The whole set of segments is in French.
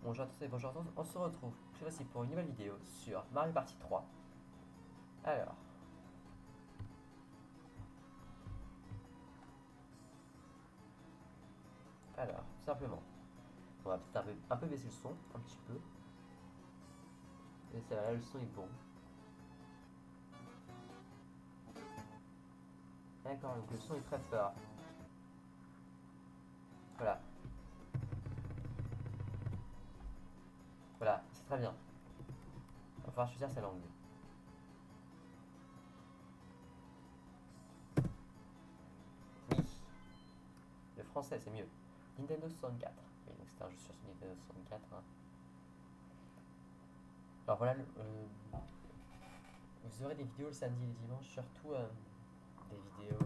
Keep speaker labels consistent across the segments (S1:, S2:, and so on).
S1: Bonjour à tous et bonjour à tous, on se retrouve cette fois-ci pour une nouvelle vidéo sur Mario Party 3. Alors, tout simplement, on va peut-être un peu baisser le son, un petit peu. Et ça va, là le son est bon. D'accord, donc le son est très fort. Voilà. Voilà, c'est très bien. Il va falloir choisir sa langue. Oui, le français c'est mieux. Nintendo 64. Oui, donc c'est un jeu sur Nintendo 64. Hein. Alors voilà, vous aurez des vidéos le samedi et le dimanche, surtout des vidéos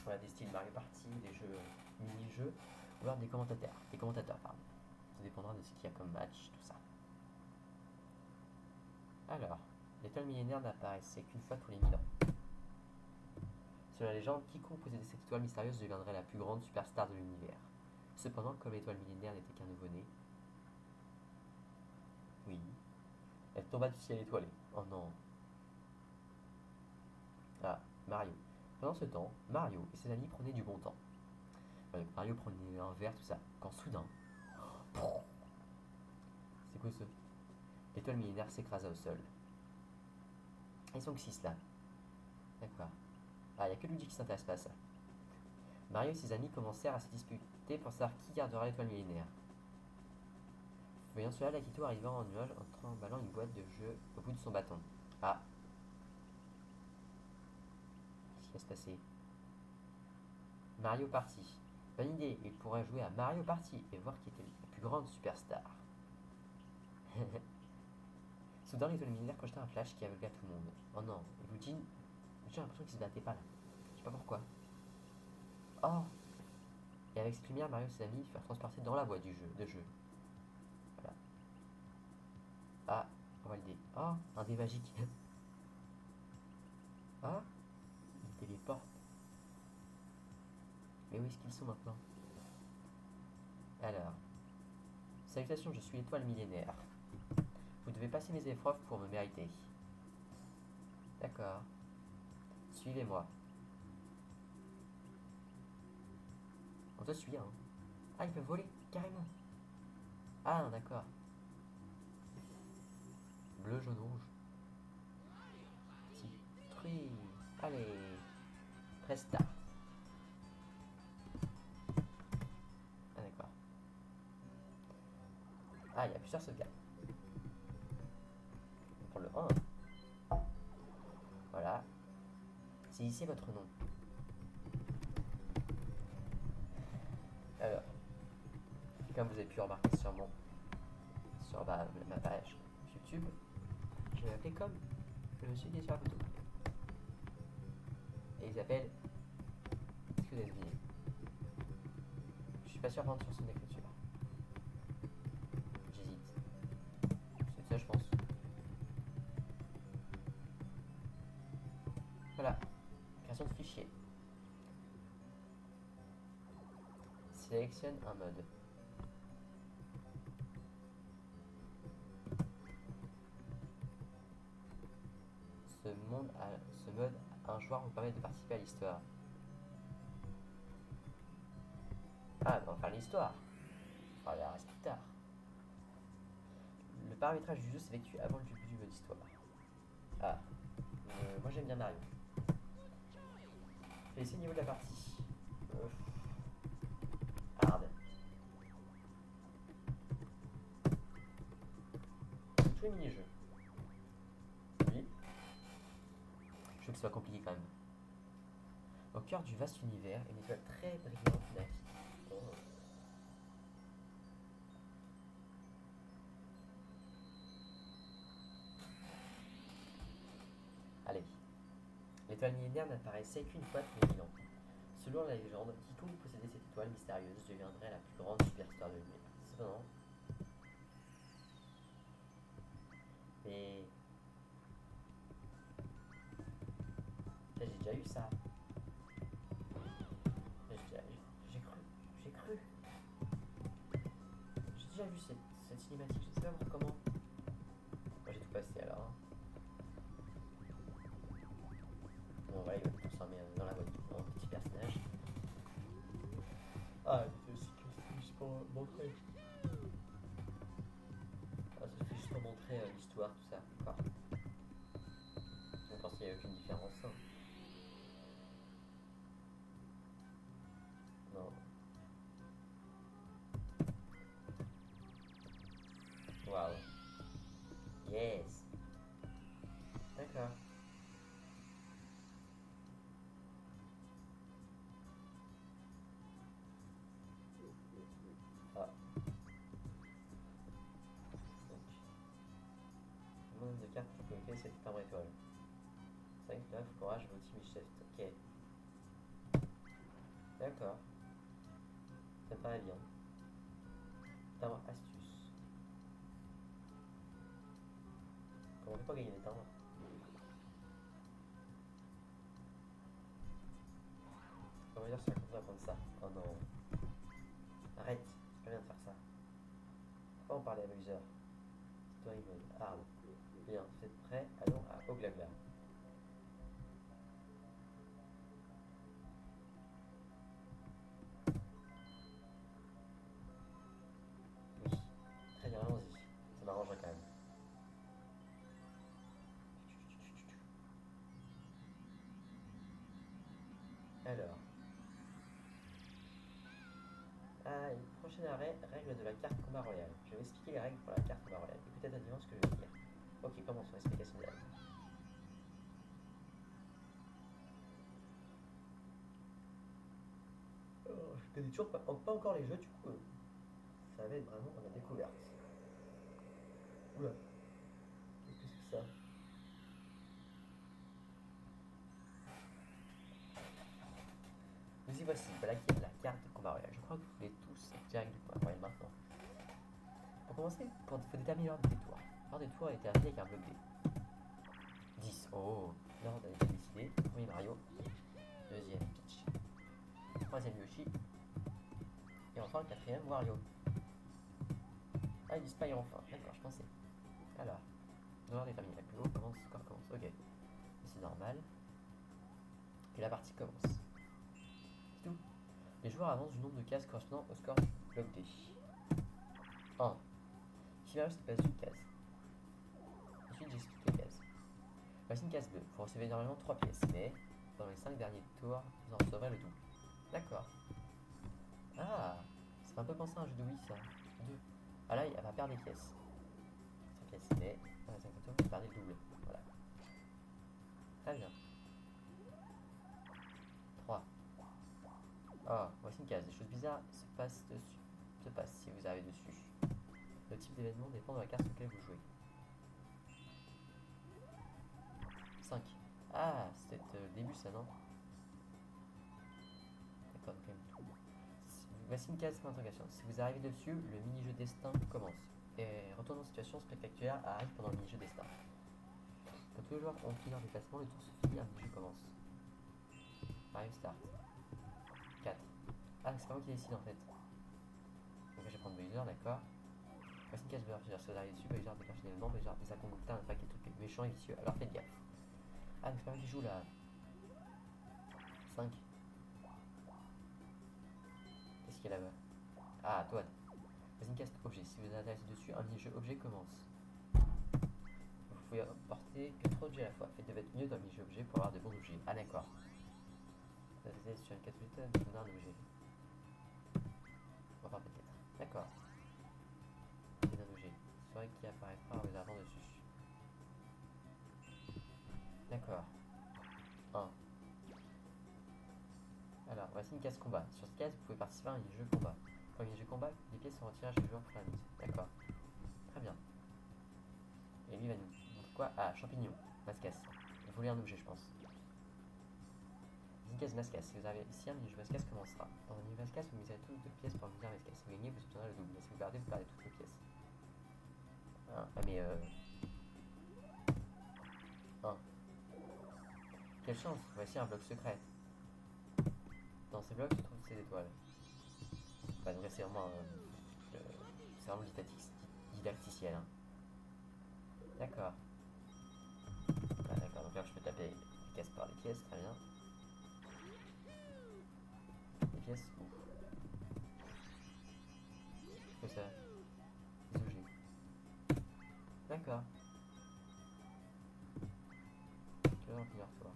S1: voilà, des styles Mario Party, des jeux mini-jeux, ou alors des commentateurs. Pardon. Ça dépendra de ce qu'il y a comme match, tout ça. Alors, l'étoile millénaire n'apparaissait qu'une fois tous les 1000 ans. Selon la légende, quiconque possédait cette étoile mystérieuse deviendrait la plus grande superstar de l'univers. Cependant, comme l'étoile millénaire n'était qu'un nouveau-né, oui, elle tomba du ciel étoilé. Oh non. Ah, Mario. Pendant ce temps, Mario et ses amis prenaient du bon temps. Mario prenait un verre, tout ça, quand soudain, c'est quoi ça? L'étoile millénaire s'écrasa au sol. Ils sont que 6 là. D'accord. Ah, il n'y a que Luigi qui s'intéresse pas à ça. Mario et ses amis commencèrent à se disputer pour savoir qui gardera l'étoile millénaire. Voyant cela, Lakito arriva en nuage en trimballant une boîte de jeu au bout de son bâton. Ah. Qu'est-ce qui va se passer? Mario Party. Bonne idée, il pourrait jouer à Mario Party et voir qui était la plus grande superstar. Soudain, l'étoile millénaire projeta un flash qui aveugla tout le monde. Oh non, et Luigi, j'ai l'impression qu'il se battait pas là. Je sais pas pourquoi. Oh. Et avec cette lumière, Mario et ses amis furent transportés dans la boîte de jeu. Voilà. Ah, on va le dé. Oh, un dé magique. Ah, il téléporte. Mais où est-ce qu'ils sont maintenant? Alors, salutations, je suis l'étoile millénaire. Vous devez passer mes épreuves pour me mériter. D'accord. Suivez-moi. On te suit, hein. Ah, il peut voler, carrément. Ah, d'accord. Bleu, jaune, rouge. Petit truc. Allez. Press start. Ah, d'accord. Ah, il y a plusieurs sauvegardes. On prend le 1. Voilà. Saisissez votre nom. Alors, comme vous avez pu remarquer sur ma page YouTube, je vais m'appeler comme le monsieur qui est sur la photo. Et il s'appelle. Est-ce que vous avez deviné? Je suis pas sûr par contre sur son écriture. J'hésite. C'est ça, je pense. Voilà. Création de fichier. Sélectionne un mode. Ce mode, un joueur vous permet de participer à l'histoire. Ah, on va faire l'histoire. On va la reste plus tard. Le paramétrage du jeu s'effectue avant le début du mode histoire. Ah, moi j'aime bien Mario. Je vais essayer le niveau de la partie. Hard. Tous les mini-jeux. Oui. Je veux que ce soit compliqué quand même. Au cœur du vaste univers, une étoile très brillante naquit. Oh. Allez. L'étoile millénaire n'apparaissait qu'une fois tous les 1000 ans. Selon la légende, quiconque possédait cette étoile mystérieuse deviendrait la plus grande superstar de l'univers. Cependant, mais j'ai déjà eu ça. J'ai cru. J'ai déjà vu cette cette cinématique, je sais pas voir comment. Moi j'ai tout passé alors. Hein. Bon voilà, il va me transformer dans la voiture en petit personnage. Ah, c'est aussi que c'est juste pour montrer. Ah, c'est juste pour montrer l'histoire, tout ça. D'accord. Je pense qu'il n'y a aucune différence. Hein. Non. Waouh. Yes. D'accord. Ah. Donc, le nombre de cartes pour bloquer cette timbre étoile. 5, 9, courage, ultimate shift. Ok. D'accord. Ça me paraît bien. Timbre astuce. Comment on peut pas gagner des timbres? On va dire sur la compte d'apprendre ça. Oh non. Arrête, c'est pas bien de faire ça. Pourquoi on parlait à Bowser? Story mode, hard. Bien, vous êtes prêts? Allons à Oglagla. Oui. Très bien, allons-y. Ça m'arrangerait quand même. Alors. Ah, et prochain arrêt, règles de la carte combat royale. Je vais expliquer les règles pour la carte combat royale. Écoutez attentivement ce que je vais dire. Ok, commençons l'explication des règles. Oh, je connais toujours pas encore les jeux, du coup, ça va être vraiment la découverte. Oula, qu'est-ce que c'est que ça? Nous y voici, voilà qui est la carte de combat royal. Je crois que vous voulez tous activer la règle du combat royal maintenant. Pour commencer, il faut déterminer l'ordre des tours. L'ordre des tours est terminé avec un bloc D. 10. Oh, l'ordre a été décidé. Premier Mario, deuxième Peach, troisième Yoshi, et enfin le quatrième Wario. Ah, il disparaît enfin. D'accord, je pensais. Alors, l'ordre est terminé. La plus haut commence, le score commence. Ok, c'est normal. Et la partie commence. C'est tout. Les joueurs avancent du nombre de cases correspondant au score du bloc D. 1. Si Mario se passe une case. Ensuite, j'explique les cases. Voici une case bleue. Vous recevez normalement 3 pièces, mais dans les 5 derniers tours, vous en recevrez le double. D'accord. Ah, ça fait un peu penser à un jeu de Wii, ça. 2. Ah là, elle va perdre des pièces. 5 pièces, mais dans les 5 tours, vous perdez le double. Voilà. Très bien. 3. Ah, voici une case. Des choses bizarres se passent dessus. Se passent si vous arrivez dessus. Le type d'événement dépend de la carte sur laquelle vous jouez. 5. Ah, c'était le début, ça, non? D'accord, quand même tout. Voici une case d'interrogation. Si vous arrivez dessus, le mini-jeu destin commence. Et retournant en situation spectaculaire arrive pendant le mini-jeu destin. Quand tous les joueurs ont fini leur déplacement, le tour se finit, un mini-jeu commence. Mario Start. 4. Ah, c'est pas moi qui décide en fait. Donc là, je vais prendre Bowser, d'accord. Voici une case Bowser. Si vous arrivez dessus, Bowser déclenche un événement, Bowser fait sa conducta, un paquet de trucs méchants et vicieux. Alors faites gaffe. Ah, donc c'est pas moi qui joue là. 5. Qu'est-ce qu'il y a là-bas? Ah, Toad. Voici une case objet. Si vous intéressez dessus, un mini-jeu objet commence. Vous pouvez porter 4 objets à la fois. Faites de votre mieux dans le mini-jeu objet pour avoir de bons objets. Ah, d'accord. Vous êtes sur une 4 méthodes, vous donnez un objet. Enfin, peut-être. D'accord. C'est un objet. C'est vrai qu'il apparaîtra en regardant dessus. D'accord. 1. Alors, voici une case combat. Sur cette case, vous pouvez participer à un mini-jeu combat. Pour le mini-jeu combat, les pièces sont retirées à chaque joueur pour la mise. D'accord. Très bien. Et lui va nous montrer quoi? Ah, champignon. Mascasse. Vous voulez un objet, je pense. Une case mascasse. Si vous arrivez ici, un mini-jeu mascasse commencera. Dans un mini mascasse, vous misez toutes vos pièces pour un mascasse. Si vous gagnez, vous obtiendrez le double. Mais si vous perdez toutes vos pièces. Ah, mais 1. Quelle chance, voici un bloc secret. Dans ces blocs se trouvent ces étoiles. Bah donc là c'est vraiment du ciel. Hein. D'accord. Ah, d'accord, donc là je peux taper les cases par les pièces, très bien. Les pièces, ouf. Que ça? Des objets. D'accord. Tu vas en finir toi.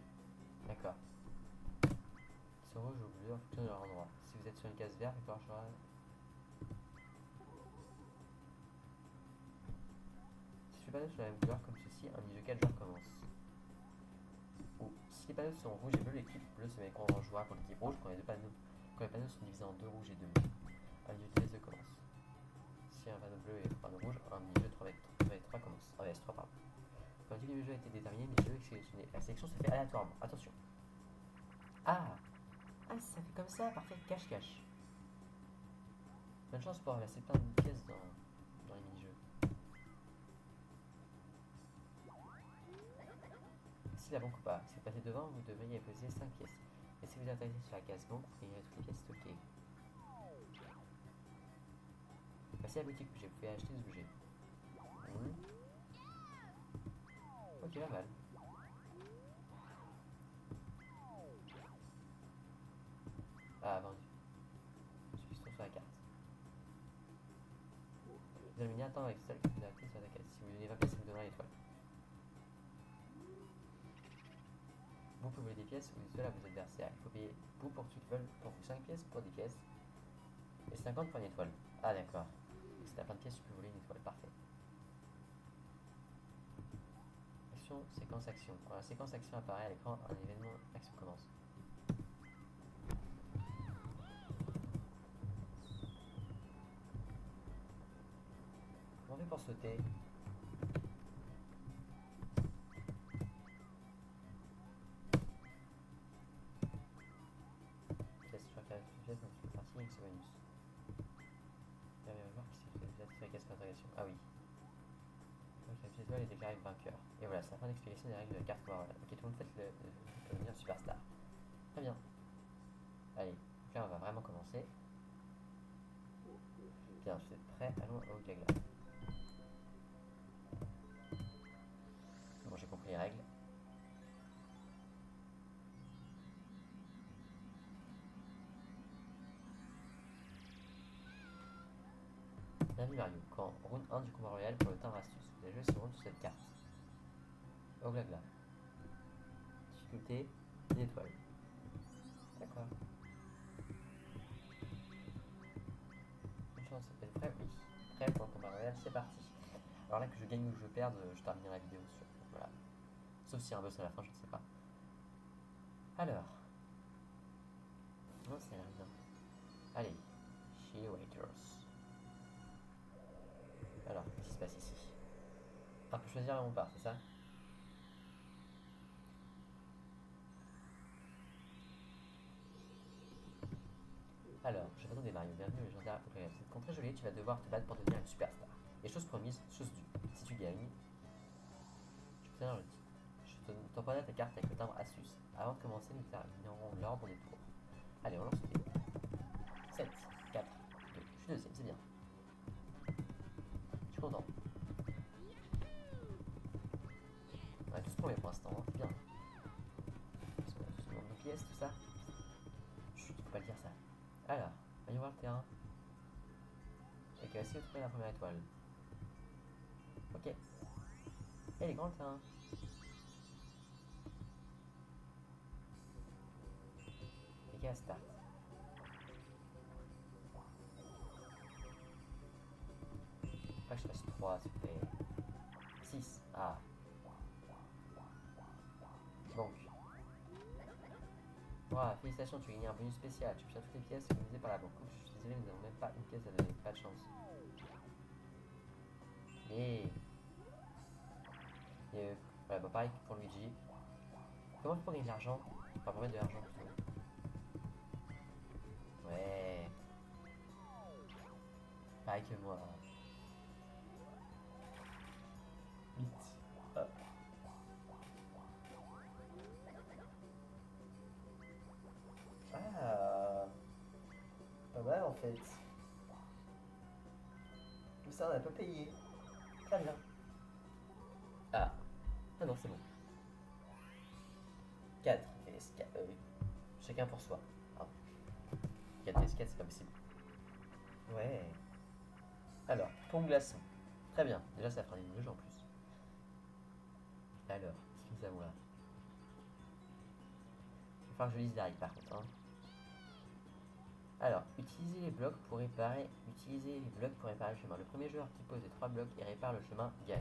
S1: D'accord. Qui sont rouges ou bleus en fonction de leur endroit. Si vous êtes sur une case verte, il sera. Si les panneaux sont la même couleur comme ceci, un mini-jeu 4 joueurs commence. Ou si les panneaux sont rouges et bleus, l'équipe bleue se met en joueur pour l'équipe rouge quand les panneaux sont divisés en deux rouges et deux bleus. Un mini-jeu 2 commence. Si un panneau bleu et un panneau rouge, un mini-jeu 3x3 commence. Un vs3 pardon. Quand le type de jeu a été déterminé, le jeu est sélectionné. La sélection se fait aléatoirement. Attention. Ah, ça fait comme ça, parfait. Cache-cache. Bonne chance pour ramasser plein de pièces dans les mini-jeux. Si la banque ou pas, si vous passez devant, vous devriez poser 5 pièces. Et si vous atterrissez sur la case banque, vous gagnerez toutes les pièces stockées. Passez à la boutique objet, vous pouvez acheter des objets. Ok, pas mal. Ah, vendu. Je suis sur la carte. Vous allez attendre avec celle que vous avez sur la carte. Si vous donnez 20 pièces, ça vous donnera l'étoile. Vous pouvez voler des pièces ou des étoiles à vos adversaires. Il faut payer vous pour 5 pièces pour des pièces. Et 50 pour une étoile. Ah d'accord. Si t'as plein de pièces, tu peux voler une étoile. Parfait. Action, séquence, action. Quand la séquence action apparaît à l'écran, un événement action commence. Comment on fait pour sauter? Je crois qu'il y a une pièce dans toute partie avec ce bonus. Il va voir qui s'est fait sur la case d'interrogation. Ah oui. Donc la pièce est déclarée vainqueur. Et voilà, c'est la fin d'explication des règles de la carte War. Ok, tout le monde fait le devenir superstar. Très bien. Allez, donc là on va vraiment commencer. Bien, je suis prêt, allons au Gagla. Bon, j'ai compris les règles. Bienvenue Mario, quand round 1 du combat royal pour le timbre astuce. Vous allez jouer ce round sur cette carte. Au Glagla. Difficulté, une étoile. D'accord. Une chance, êtes prêt? Oui. Prêt pour le combat royal, c'est parti. Alors là que je gagne ou que je perde, je termine la vidéo sur. Voilà. Sauf s'il y a un boss à la fin, je ne sais pas. Alors. Non, ça a l'air bien. Allez. She Waiters. Alors, qu'est-ce qui se passe ici? On peut choisir là où on part, c'est ça? Alors, je t'attends des Mario, bienvenue au légendaire Apocalypse. Cette contrée jolie, tu vas devoir te battre pour devenir une superstar. Et chose promise, chose due. Si tu gagnes, je t'envoie ta carte avec le timbre astuce. Avant de commencer, nous terminerons l'ordre des tours. Allez, on lance le dé. 7, 4, 2. Je suis deuxième, c'est bien. Je suis content. On a tous premier pour l'instant, hein, c'est bien. Parce qu'on a tous le nombre de pièces, tout ça. Chut, tu peux pas le dire ça. Alors, voyons voir le terrain. Et qui va essayer de trouver la première étoile. Ok. Et les grands terrains. Et qui a start. Pas que je fasse 3, s'il vous plaît. 6. Ah. Donc. Voilà, félicitations, tu as gagné un bonus spécial. Tu obtiens toutes les pièces organisées par la banque. Je suis désolé, nous n'avons même pas une pièce à donner. Pas de chance. Mais. Voilà, bah pareil pour Luigi. Comment tu peux gagner de l'argent? Enfin, pour mettre de l'argent plutôt. Ouais. Pareil que moi. Vite. Hop. Ah. Pas mal en fait. Tout ça, on n'a pas payé. Très bien. Ah. Ah non, c'est bon. 4 vs4. Chacun pour soi. Ah. 4 vs 4, c'est pas possible. Ouais. Alors, pont glaçon. Très bien. Déjà, ça fera une de jeu en plus. Alors, qu'est-ce que nous avons là? Il va falloir que je lise les règles par contre. Hein. Alors, utilisez les blocs pour réparer le chemin. Le premier joueur qui pose les 3 blocs et répare le chemin gagne.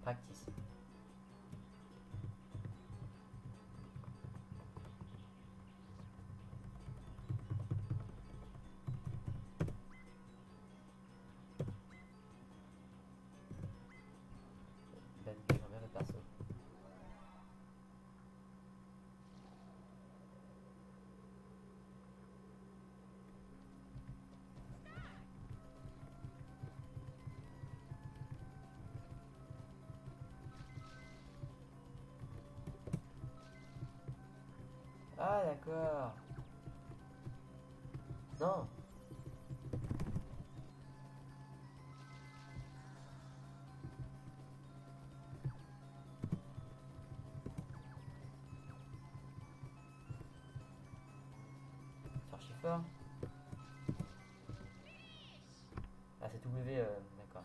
S1: Practice. J'aimerais le perso. Ah d'accord. Non. C'est archi fort. Ah c'est W, d'accord.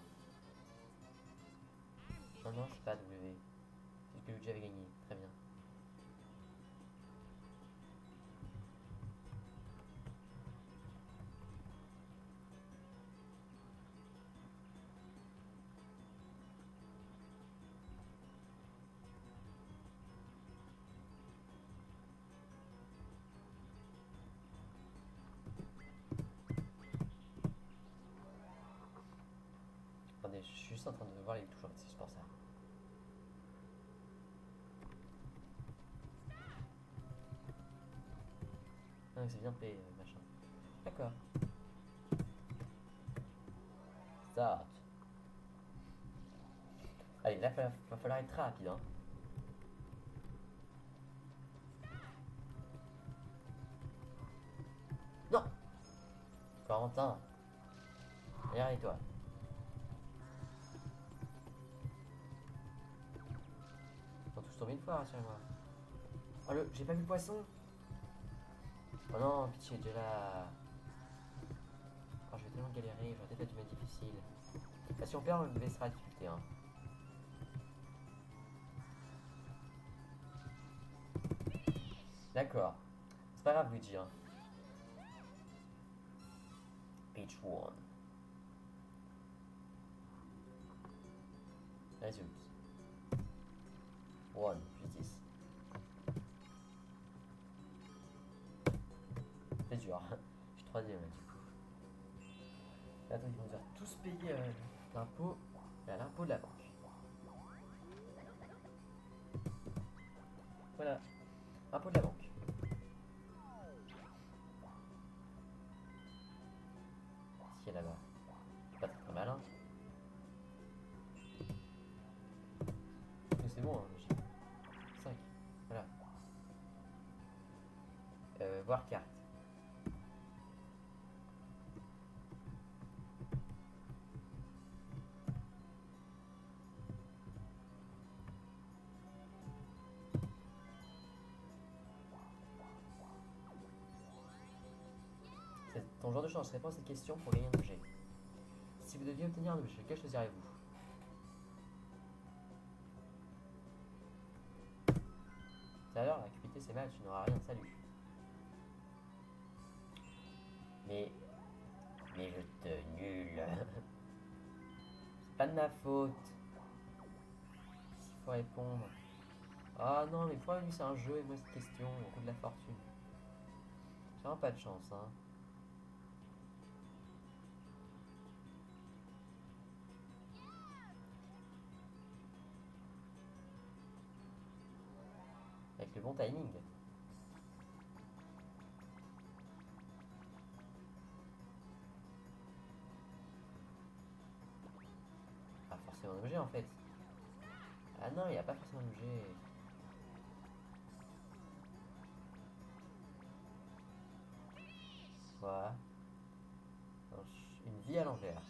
S1: Non non c'est pas W. C'est ce que Luigi avait gagné. Très bien. Attendez, je suis juste en train de voir les touches en fait, c'est juste pour ça. Ah c'est bien payé, machin. D'accord. Start. Allez, là va falloir être très rapide hein. Non. Corentin. Derrière toi. Ils ont tous tombé une fois, rassurez-moi. Oh le, j'ai pas vu le poisson. Oh non, pitié, déjà là. Oh, je vais tellement galérer, j'aurais peut-être dû mettre difficile. Bah, si on perd, on baissera la difficulté. Hein. D'accord. C'est pas grave, Luigi. Hein. Page 1. Résume. 1 plus 10. C'est dur. Je suis troisième là, du coup. Attends, ils vont devoir tous payer l'impôt. L'impôt de la banque. Voilà. Impôt de la banque. Qu'est-ce qu'il y a là-bas? Pas très malin. Mais c'est bon, hein, j'ai 5. Voilà. Voir carte. C'est ton genre de chance. Réponds à cette question pour gagner un objet. Si vous deviez obtenir un objet, lequel choisirez-vous? Tout à l'heure, la cupidité c'est mal, tu n'auras rien, salut. Mais je te nul. C'est pas de ma faute. S'il faut répondre. Ah non, mais pourquoi lui c'est un jeu et moi cette question au coup de la fortune? J'ai vraiment pas de chance, hein. Avec le bon timing. Pas forcément un objet en fait. Ah non, il n'y a pas forcément d'objet. Quoi? Une vie à l'envers.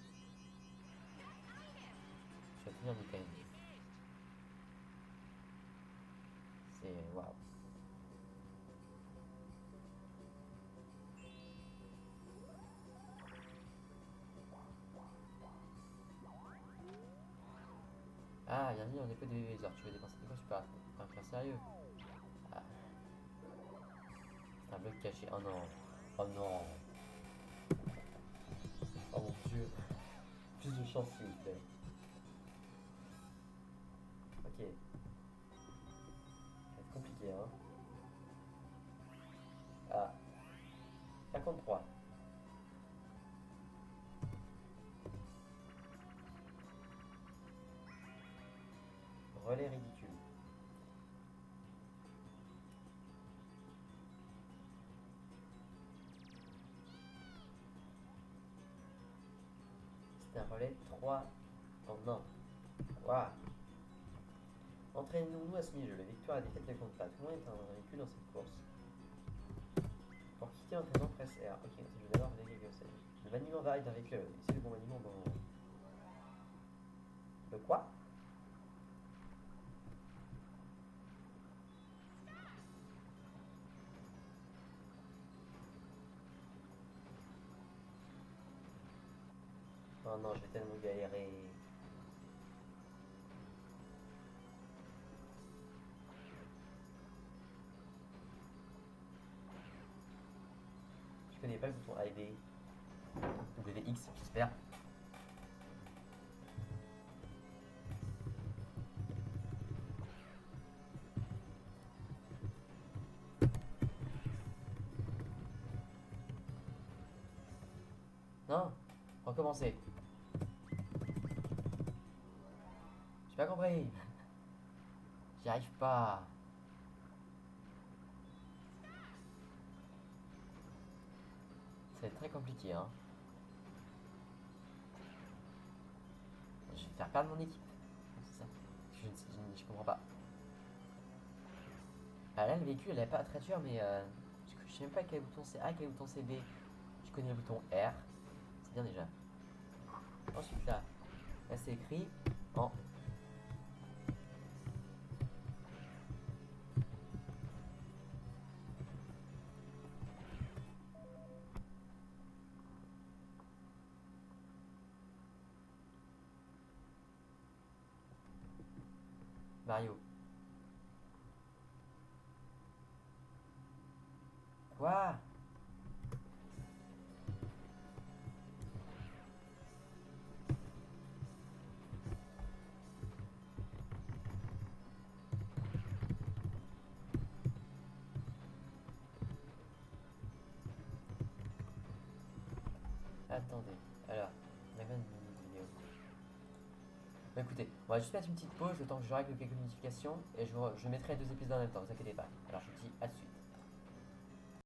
S1: Je vais tenir du time. C'est waouh. Ah, il y a un épée de laser. Tu veux dépenser de quoi? Je suis pas faire sérieux. Ah, c'est un bug caché. Oh non. Oh non. Oh mon dieu. Plus de chance s'il vous plaît. Ok. Ça va être compliqué hein. Ah. 53. Relais ridicule. C'était un relais 3 en 1. Waouh. Entraînons-nous à ce mini-jeu. La victoire et la défaite ne comptent pas. Tout le monde est invaincu dans cette course. Pour quitter l'entraînement, presse R. Ok, je vais d'abord vérifier que c'est. Le maniement varie d'un véhicule. C'est le bon maniement dans. Le quoi? Oh non, je vais tellement galérer. Je connais pas le bouton A et B. WX, j'espère. Non, recommencer. J'ai pas compris. J'y arrive pas. C'est très compliqué, hein. Je vais faire perdre mon équipe. C'est ça. Je comprends pas. Ah là, le véhicule, elle est pas très dure, mais je sais même pas quel bouton c'est A, quel bouton c'est B. Je connais le bouton R. C'est bien déjà. Ensuite, là c'est écrit en. Mario. Quoi? Attendez. Alors, on avait une minute vidéo. Bah écoutez, on va juste mettre une petite pause le temps que je règle quelques modifications et je mettrai 2 épisodes en même temps, vous inquiétez pas. Alors je vous dis à de suite.